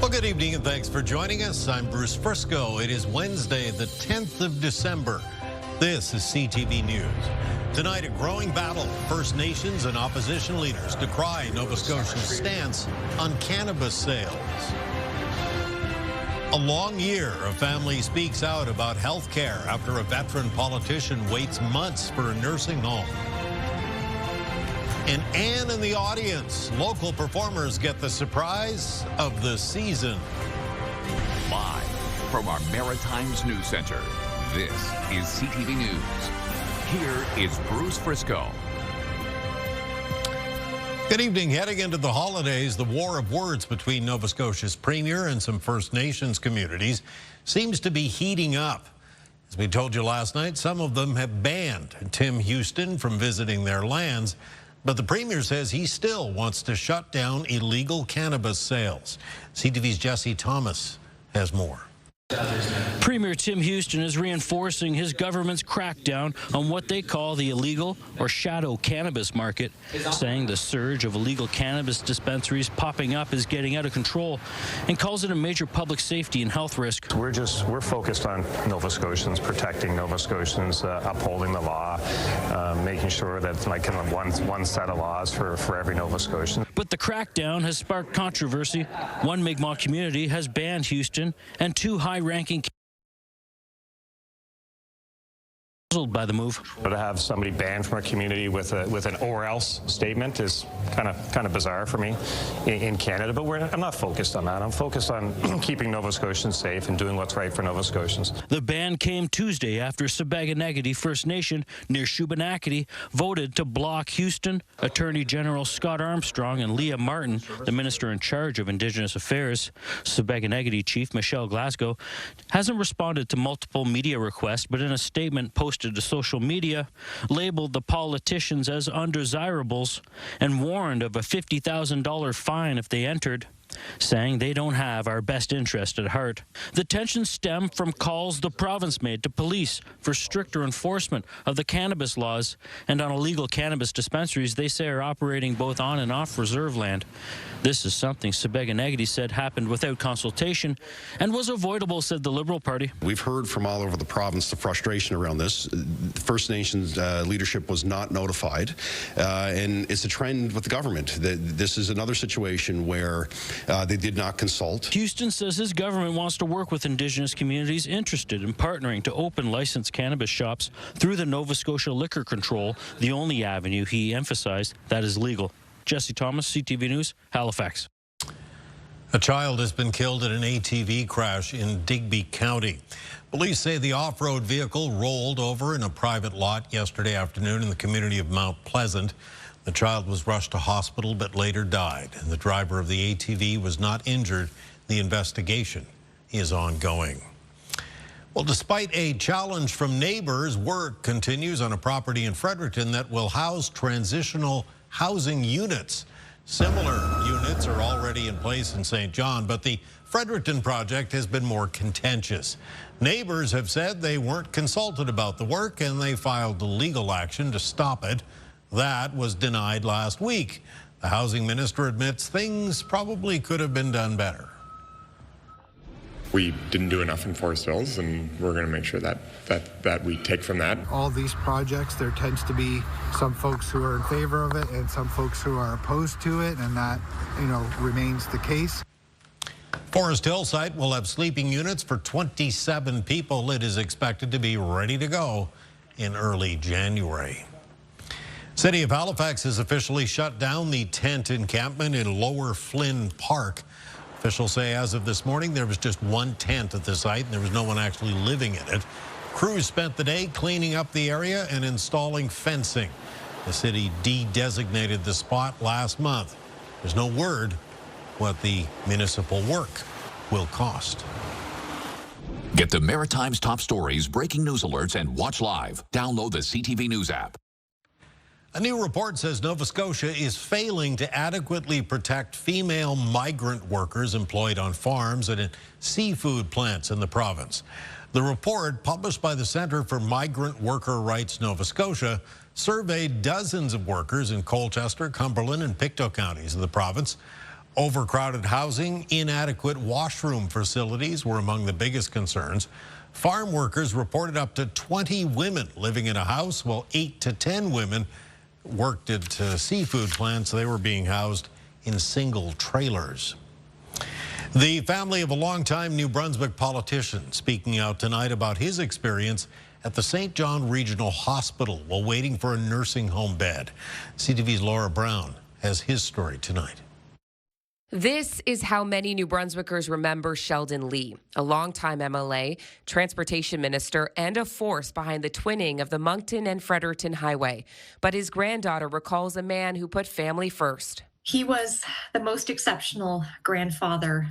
Well, good evening and thanks for joining us. I'm Bruce Frisco. It is Wednesday, the 10th of December. This is CTV News. Tonight, a growing battle. First Nations and opposition leaders decry Nova Scotia's stance on cannabis sales. A long year, a family speaks out about health care after a veteran politician waits months for a nursing home. And Anne in the audience. Local performers get the surprise of the season. Live from our Maritime's News Center, this is CTV News. Here is Bruce Frisco. Good evening. Heading into the holidays, the war of words between Nova Scotia's Premier and some First Nations communities seems to be heating up. As we told you last night, some of them have banned Tim Houston from visiting their lands. But the Premier says he still wants to shut down illegal cannabis sales. CTV's Jesse Thomas has more. Premier Tim Houston is reinforcing his government's crackdown on what they call the illegal or shadow cannabis market, saying the surge of illegal cannabis dispensaries popping up is getting out of control, and calls it a major public safety and health risk. We're focused on Nova Scotians, protecting Nova Scotians, upholding the law, making sure that like kind of one set of laws for every Nova Scotian. But the crackdown has sparked controversy. One Mi'kmaq community has banned Houston, and two high-ranking by the move. To have somebody banned from our community with an or else statement is kind of bizarre for me in Canada. But I'm not focused on that. I'm focused on keeping Nova Scotians safe and doing what's right for Nova Scotians. The ban came Tuesday after Sabaganagati First Nation near Shubenacadie voted to block Houston. Attorney General Scott Armstrong and Leah Martin, the minister in charge of Indigenous Affairs, Sabaganagati Chief Michelle Glasgow, hasn't responded to multiple media requests, but in a statement posted to social media, labeled the politicians as undesirables and warned of a $50,000 fine if they entered, saying they don't have our best interest at heart. The tensions stem from calls the province made to police for stricter enforcement of the cannabis laws and on illegal cannabis dispensaries they say are operating both on and off reserve land. This is something Sabaganagati said happened without consultation and was avoidable, said the Liberal Party. We've heard from all over the province the frustration around this. First Nations leadership was not notified, and it's a trend with the government. This is another situation where they did not consult. Houston says his government wants to work with Indigenous communities interested in partnering to open licensed cannabis shops through the Nova Scotia Liquor Control, the only avenue he emphasized that is legal. Jesse Thomas, CTV News, Halifax. A child has been killed in an ATV crash in Digby County. Police say the off-road vehicle rolled over in a private lot yesterday afternoon in the community of Mount Pleasant. The child was rushed to hospital but later died, and the driver of the ATV was not injured. The investigation is ongoing. Well, despite a challenge from neighbors, work continues on a property in Fredericton that will house transitional housing units. Similar units are already in place in St. John, but the Fredericton project has been more contentious. Neighbors have said they weren't consulted about the work and they filed legal action to stop it. That was denied last week. The housing minister admits things probably could have been done better. We didn't do enough in Forest Hills, and we're going to make sure that we take from that. All these projects, there tends to be some folks who are in favor of it and some folks who are opposed to it, and that, remains the case. Forest Hill site will have sleeping units for 27 people. It is expected to be ready to go in early January. City of Halifax has officially shut down the tent encampment in Lower Flynn Park. Officials say as of this morning, there was just one tent at the site and there was no one actually living in it. Crews spent the day cleaning up the area and installing fencing. The city de-designated the spot last month. There's no word what the municipal work will cost. Get the Maritime's top stories, breaking news alerts, and watch live. Download the CTV News app. A new report says Nova Scotia is failing to adequately protect female migrant workers employed on farms and in seafood plants in the province. The report, published by the Centre for Migrant Worker Rights Nova Scotia, surveyed dozens of workers in Colchester, Cumberland, and Pictou counties of the province. Overcrowded housing, inadequate washroom facilities were among the biggest concerns. Farm workers reported up to 20 women living in a house, while 8 to 10 women worked at seafood plants. They were being housed in single trailers. The family of a longtime New Brunswick politician speaking out tonight about his experience at the St. John Regional Hospital while waiting for a nursing home bed. CTV's Laura Brown has his story tonight. This is how many New Brunswickers remember Sheldon Lee, a longtime MLA, transportation minister, and a force behind the twinning of the Moncton and Fredericton Highway. But his granddaughter recalls a man who put family first. He was the most exceptional grandfather.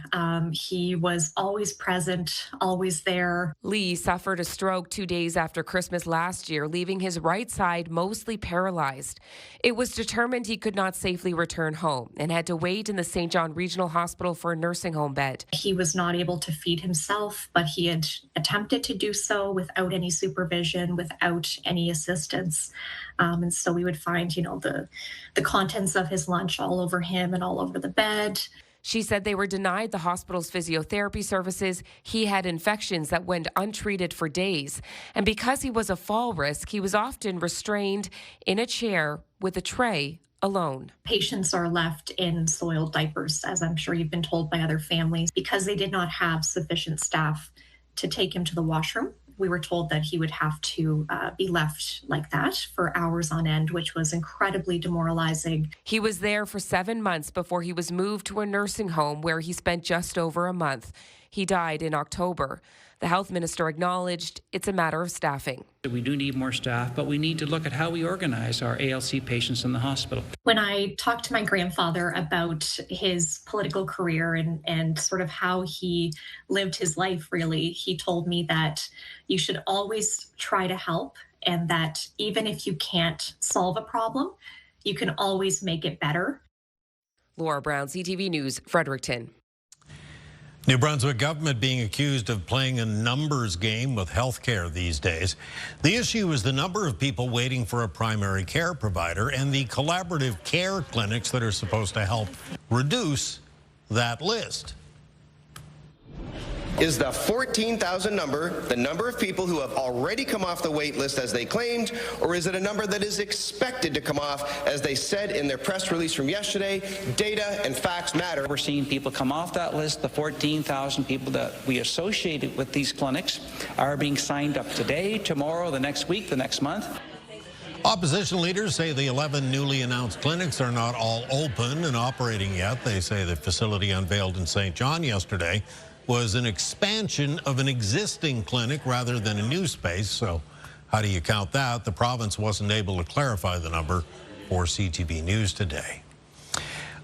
He was always present, always there. Lee suffered a stroke 2 days after Christmas last year, leaving his right side mostly paralyzed. It was determined he could not safely return home and had to wait in the St. John Regional Hospital for a nursing home bed. He was not able to feed himself, but he had attempted to do so without any supervision, without any assistance. And so we would find, the contents of his lunch all over him and all over the bed. She said they were denied the hospital's physiotherapy services. He had infections that went untreated for days. And because he was a fall risk, he was often restrained in a chair with a tray alone. Patients are left in soiled diapers, as I'm sure you've been told by other families, because they did not have sufficient staff to take him to the washroom. We were told that he would have to be left like that for hours on end, which was incredibly demoralizing. He was there for 7 months before he was moved to a nursing home where he spent just over a month. He died in October. The health minister acknowledged it's a matter of staffing. We do need more staff, but we need to look at how we organize our ALC patients in the hospital. When I talked to my grandfather about his political career and sort of how he lived his life, really, he told me that you should always try to help, and that even if you can't solve a problem, you can always make it better. Laura Brown, CTV News, Fredericton. New Brunswick government being accused of playing a numbers game with health care these days. The issue is the number of people waiting for a primary care provider and the collaborative care clinics that are supposed to help reduce that list. Is the 14,000 number the number of people who have already come off the wait list as they claimed, or is it a number that is expected to come off as they said in their press release from yesterday? Data and facts matter. We're seeing people come off that list. The 14,000 people that we associated with these clinics are being signed up today, tomorrow, the next week, the next month. Opposition leaders say the 11 newly announced clinics are not all open and operating yet. They say the facility unveiled in St. John yesterday was an expansion of an existing clinic rather than a new space. So how do you count that? The province wasn't able to clarify the number for CTV News today.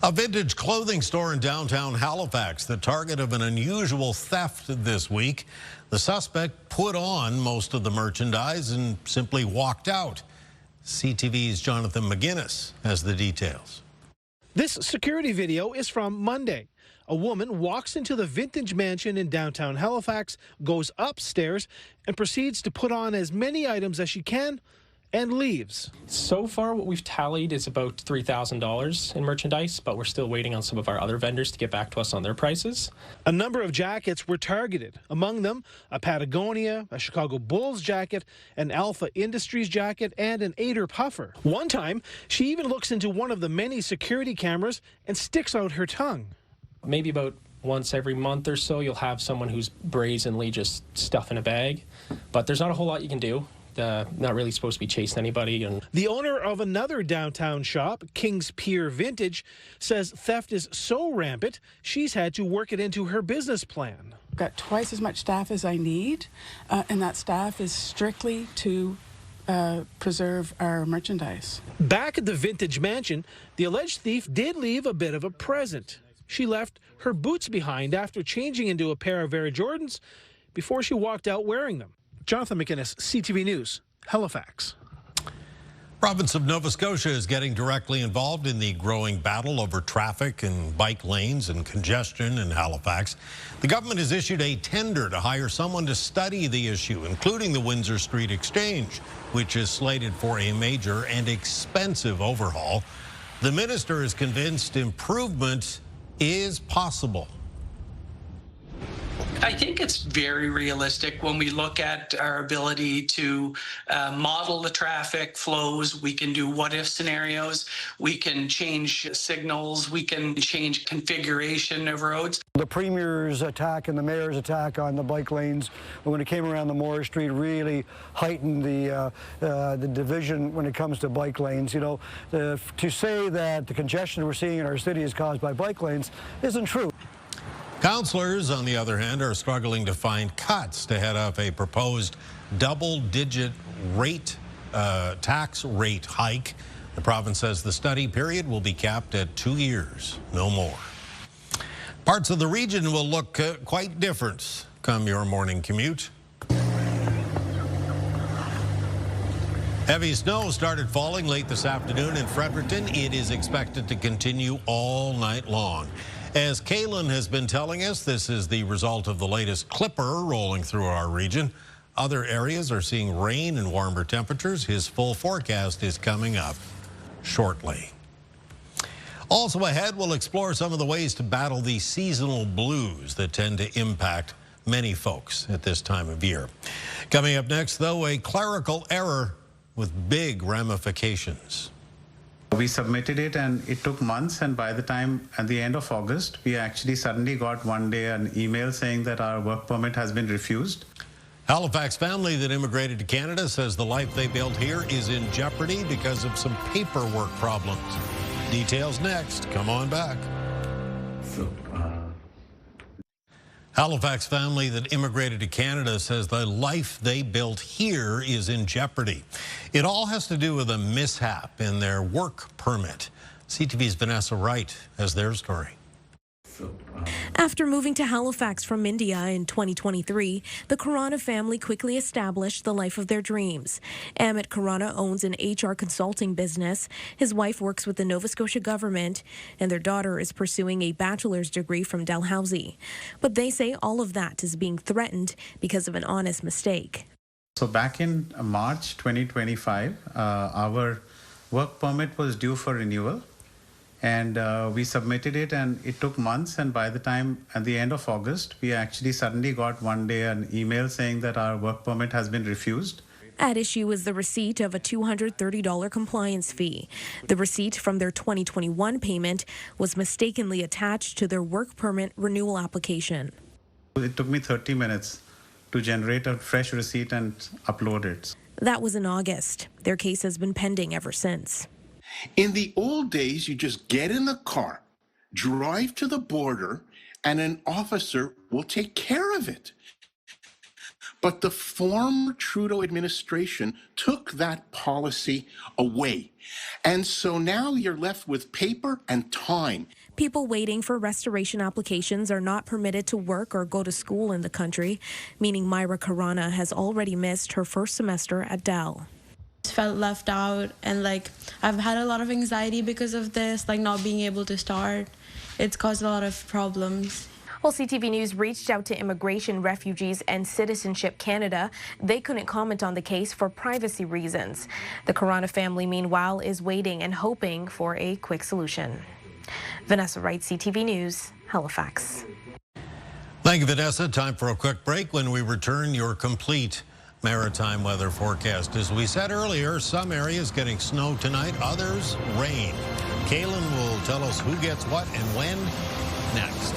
A vintage clothing store in downtown Halifax, the target of an unusual theft this week. The suspect put on most of the merchandise and simply walked out. CTV's Jonathan McGuinness has the details. This security video is from Monday. A woman walks into the vintage mansion in downtown Halifax, goes upstairs, and proceeds to put on as many items as she can and leaves. So far, what we've tallied is about $3,000 in merchandise, but we're still waiting on some of our other vendors to get back to us on their prices. A number of jackets were targeted. Among them, a Patagonia, a Chicago Bulls jacket, an Alpha Industries jacket, and an Ader puffer. One time, she even looks into one of the many security cameras and sticks out her tongue. Maybe about once every month or so, you'll have someone who's brazenly just stuffing a bag, but there's not a whole lot you can do. Not really supposed to be chasing anybody. And the owner of another downtown shop, Kings Pier Vintage, says theft is so rampant, she's had to work it into her business plan. I've got twice as much staff as I need, and that staff is strictly to preserve our merchandise. Back at the vintage mansion, the alleged thief did leave a bit of a present. She left her boots behind after changing into a pair of Air Jordans before she walked out wearing them. Jonathan McInnes, CTV News, Halifax. Province of Nova Scotia is getting directly involved in the growing battle over traffic and bike lanes and congestion in Halifax. The government has issued a tender to hire someone to study the issue, including the Windsor Street Exchange, which is slated for a major and expensive overhaul. The minister is convinced improvement is possible. I think it's very realistic when we look at our ability to model the traffic flows. We can do what-if scenarios. We can change signals. We can change configuration of roads. The Premier's attack and the Mayor's attack on the bike lanes when it came around the Moore Street really heightened the division when it comes to bike lanes. You know, to say that the congestion we're seeing in our city is caused by bike lanes isn't true. Councillors, on the other hand, are struggling to find cuts to head off a proposed double-digit tax rate hike. The province says the study period will be capped at 2 years, no more. Parts of the region will look quite different come your morning commute. Heavy snow started falling late this afternoon in Fredericton. It is expected to continue all night long. As Kaylin has been telling us, this is the result of the latest clipper rolling through our region. Other areas are seeing rain and warmer temperatures. His full forecast is coming up shortly. Also ahead, we'll explore some of the ways to battle the seasonal blues that tend to impact many folks at this time of year. Coming up next, though, a clerical error with big ramifications. We submitted it and it took months, and by the time at the end of August, we actually suddenly got one day an email saying that our work permit has been refused. Halifax family that immigrated to Canada says the life they built here is in jeopardy because of some paperwork problems. Details next. Come on back. Halifax family that immigrated to Canada says the life they built here is in jeopardy. It all has to do with a mishap in their work permit. CTV's Vanessa Wright has their story. After moving to Halifax from India in 2023, the Khurana family quickly established the life of their dreams. Amit Khurana owns an HR consulting business. His wife works with the Nova Scotia government, and their daughter is pursuing a bachelor's degree from Dalhousie. But they say all of that is being threatened because of an honest mistake. So back in March 2025, our work permit was due for renewal. And we submitted it and it took months, and by the time at the end of August, we actually suddenly got one day an email saying that our work permit has been refused. At issue is the receipt of a $230 compliance fee. The receipt from their 2021 payment was mistakenly attached to their work permit renewal application. It took me 30 minutes to generate a fresh receipt and upload it. That was in August. Their case has been pending ever since. In the old days, you just get in the car, drive to the border, and an officer will take care of it. But the former Trudeau administration took that policy away. And so now you're left with paper and time. People waiting for restoration applications are not permitted to work or go to school in the country, meaning Myra Khurana has already missed her first semester at Dal. Felt left out, and I've had a lot of anxiety because of this, not being able to start. It's caused a lot of problems. Well, CTV News reached out to Immigration, Refugees and Citizenship Canada. They couldn't comment on the case for privacy reasons. The Khurana family, meanwhile, is waiting and hoping for a quick solution. Vanessa Wright, CTV News, Halifax. Thank you, Vanessa. Time for a quick break. When we return, your complete maritime weather forecast. As we said earlier, some areas getting snow tonight, others rain. Kaylin will tell us who gets what and when next.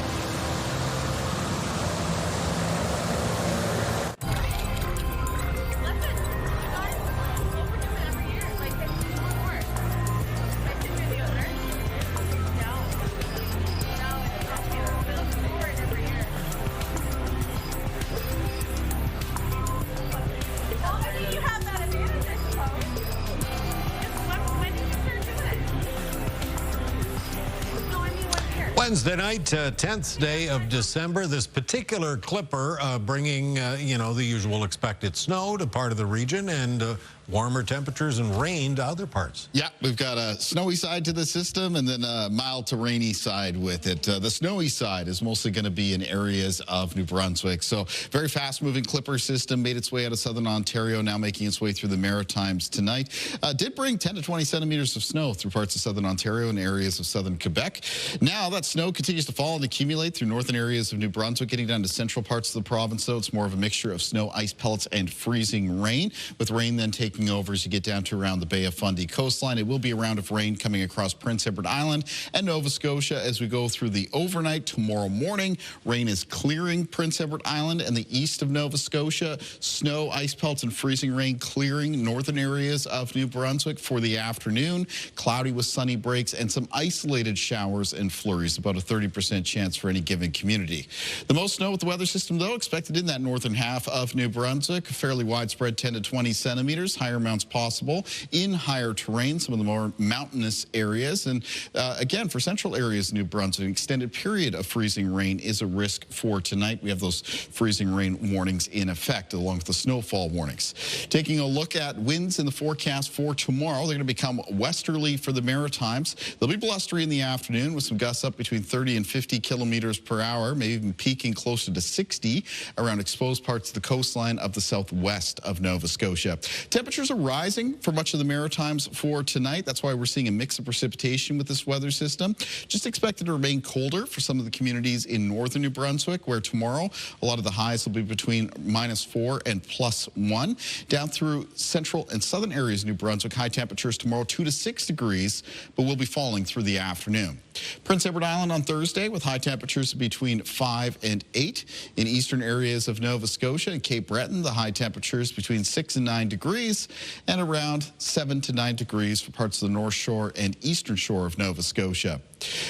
Wednesday night, 10th day of December. This particular clipper bringing, the usual expected snow to part of the region and warmer temperatures and rain to other parts. Yeah, we've got a snowy side to the system and then a mild to rainy side with it. The snowy side is mostly going to be in areas of New Brunswick. So very fast-moving clipper system made its way out of southern Ontario, now making its way through the Maritimes tonight. Did bring 10 to 20 centimeters of snow through parts of southern Ontario and areas of southern Quebec. Now that snow continues to fall and accumulate through northern areas of New Brunswick, getting down to central parts of the province, though. It's more of a mixture of snow, ice pellets, and freezing rain, with rain then taking over as you get down to around the Bay of Fundy coastline. It will be a round of rain coming across Prince Edward Island and Nova Scotia as we go through the overnight. Tomorrow morning, rain is clearing Prince Edward Island and the east of Nova Scotia. Snow, ice pellets, and freezing rain clearing northern areas of New Brunswick for the afternoon. Cloudy with sunny breaks and some isolated showers and flurries, about a 30% chance for any given community. The most snow with the weather system, though, expected in that northern half of New Brunswick. Fairly widespread, 10 to 20 centimeters. Higher amounts possible in higher terrain, some of the more mountainous areas. And again, for central areas of New Brunswick, an extended period of freezing rain is a risk for tonight. We have those freezing rain warnings in effect, along with the snowfall warnings. Taking a look at winds in the forecast for tomorrow, they're going to become westerly for the Maritimes. They'll be blustery in the afternoon with some gusts up between 30 and 50 kilometers per hour, maybe even peaking closer to 60 around exposed parts of the coastline of the southwest of Nova Scotia. Temperatures are rising for much of the Maritimes for tonight. That's why we're seeing a mix of precipitation with this weather system. Just expected to remain colder for some of the communities in northern New Brunswick, where tomorrow a lot of the highs will be between -4 and +1. Down through central and southern areas of New Brunswick, high temperatures tomorrow 2 to 6 degrees, but will be falling through the afternoon. Prince Edward Island on Thursday with high temperatures between 5 and 8. In eastern areas of Nova Scotia and Cape Breton, the high temperatures between 6 and 9 degrees, and around 7 to 9 degrees for parts of the North Shore and eastern shore of Nova Scotia.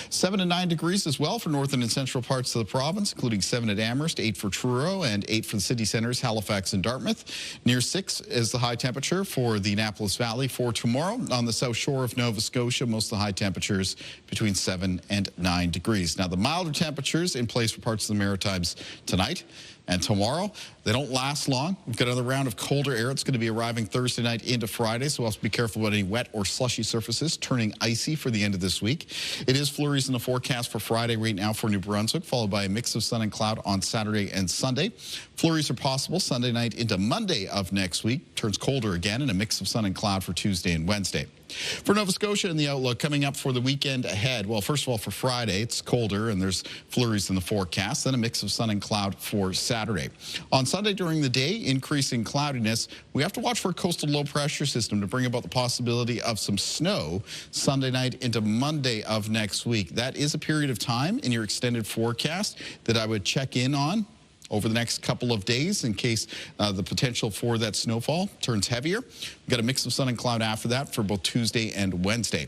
7 to 9 degrees as well for northern and central parts of the province, including 7 at Amherst, 8 for Truro, and 8 for the city centres, Halifax and Dartmouth. Near 6 is the high temperature for the Annapolis Valley for tomorrow. On the south shore of Nova Scotia, most of the high temperatures between 7 and 9 degrees. Now, the milder temperatures in place for parts of the Maritimes tonight and tomorrow. They don't last long. We've got another round of colder air. It's going to be arriving Thursday night into Friday, so we'll have to be careful about any wet or slushy surfaces turning icy for the end of this week. It is flurries in the forecast for Friday right now for New Brunswick, followed by a mix of sun and cloud on Saturday and Sunday. Flurries are possible Sunday night into Monday of next week. Turns colder again, and a mix of sun and cloud for Tuesday and Wednesday. For Nova Scotia and the outlook coming up for the weekend ahead, well, first of all, for Friday, it's colder and there's flurries in the forecast, then a mix of sun and cloud for Saturday. On Sunday during the day, increasing cloudiness. We have to watch for a coastal low pressure system to bring about the possibility of some snow Sunday night into Monday of next week. That is a period of time in your extended forecast that I would check in on over the next couple of days in case the potential for that snowfall turns heavier. We've got a mix of sun and cloud after that for both Tuesday and Wednesday.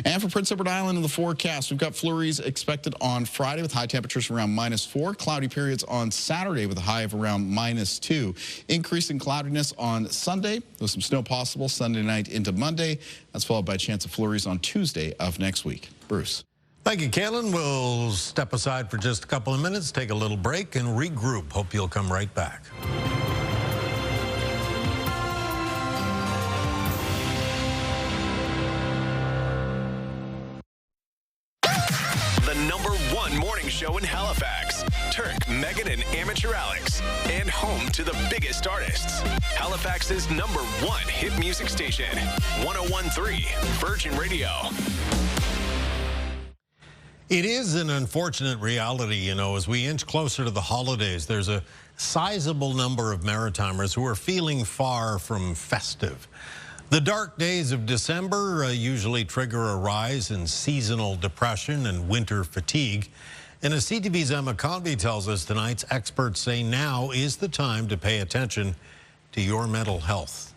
And for Prince Edward Island in the forecast, we've got flurries expected on Friday with high temperatures around -4. Cloudy periods on Saturday with a high of around -2. Increasing cloudiness on Sunday with some snow possible Sunday night into Monday. That's followed by a chance of flurries on Tuesday of next week. Bruce. Thank you, Caitlin. We'll step aside for just a couple of minutes, take a little break, and regroup. Hope you'll come right back. The #1 morning show in Halifax. Turk, Megan, and Amateur Alex. And home to the biggest artists. Halifax's #1 hit music station. 101.3 Virgin Radio. It is an unfortunate reality, you know, as we inch closer to the holidays, there's a sizable number of Maritimers who are feeling far from festive. The dark days of December usually trigger a rise in seasonal depression and winter fatigue. And as CTV's Emma Convey tells us tonight, experts say now is the time to pay attention to your mental health.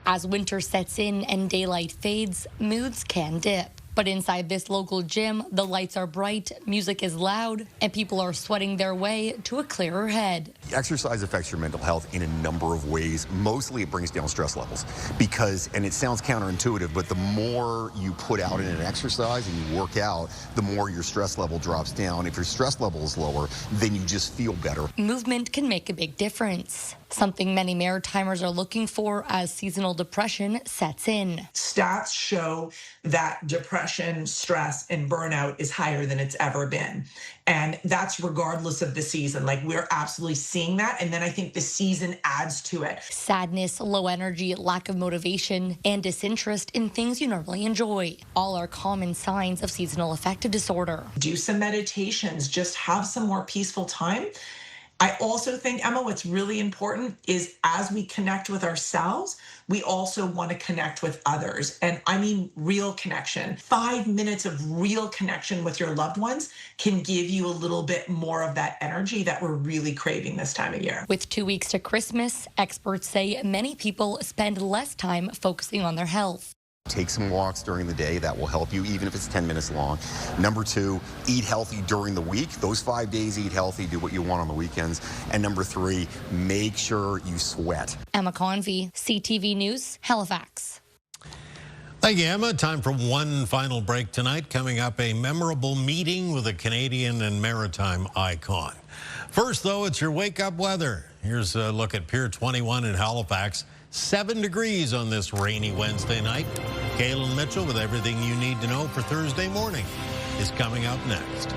As winter sets in and daylight fades, moods can dip. But inside this local gym, the lights are bright, music is loud, and people are sweating their way to a clearer head. Exercise affects your mental health in a number of ways. Mostly it brings down stress levels because, and it sounds counterintuitive, but the more you put out in an exercise and you work out, the more your stress level drops down. If your stress level is lower, then you just feel better. Movement can make a big difference, something many Maritimers are looking for as seasonal depression sets in. Stats show that depression, stress, and burnout is higher than it's ever been. And that's regardless of the season. Like, we're absolutely seeing that. And then I think the season adds to it. Sadness, low energy, lack of motivation, and disinterest in things you normally enjoy. All are common signs of seasonal affective disorder. Do some meditations, just have some more peaceful time. I also think, Emma, what's really important is as we connect with ourselves, we also want to connect with others. And I mean real connection. 5 minutes of real connection with your loved ones can give you a little bit more of that energy that we're really craving this time of year. With 2 weeks to Christmas, experts say many people spend less time focusing on their health. Take some walks during the day. That will help you, even if it's 10 minutes long. Number 2, eat healthy during the week. Those 5 days, eat healthy, do what you want on the weekends. And number 3, make sure you sweat. Emma Convey, CTV News, Halifax. Thank you, Emma. Time for one final break tonight. Coming up, a memorable meeting with a Canadian and maritime icon. First, though, it's your wake-up weather. Here's a look at Pier 21 in Halifax. 7 degrees on this rainy Wednesday night. Kaylin Mitchell with everything you need to know for Thursday morning is coming up next.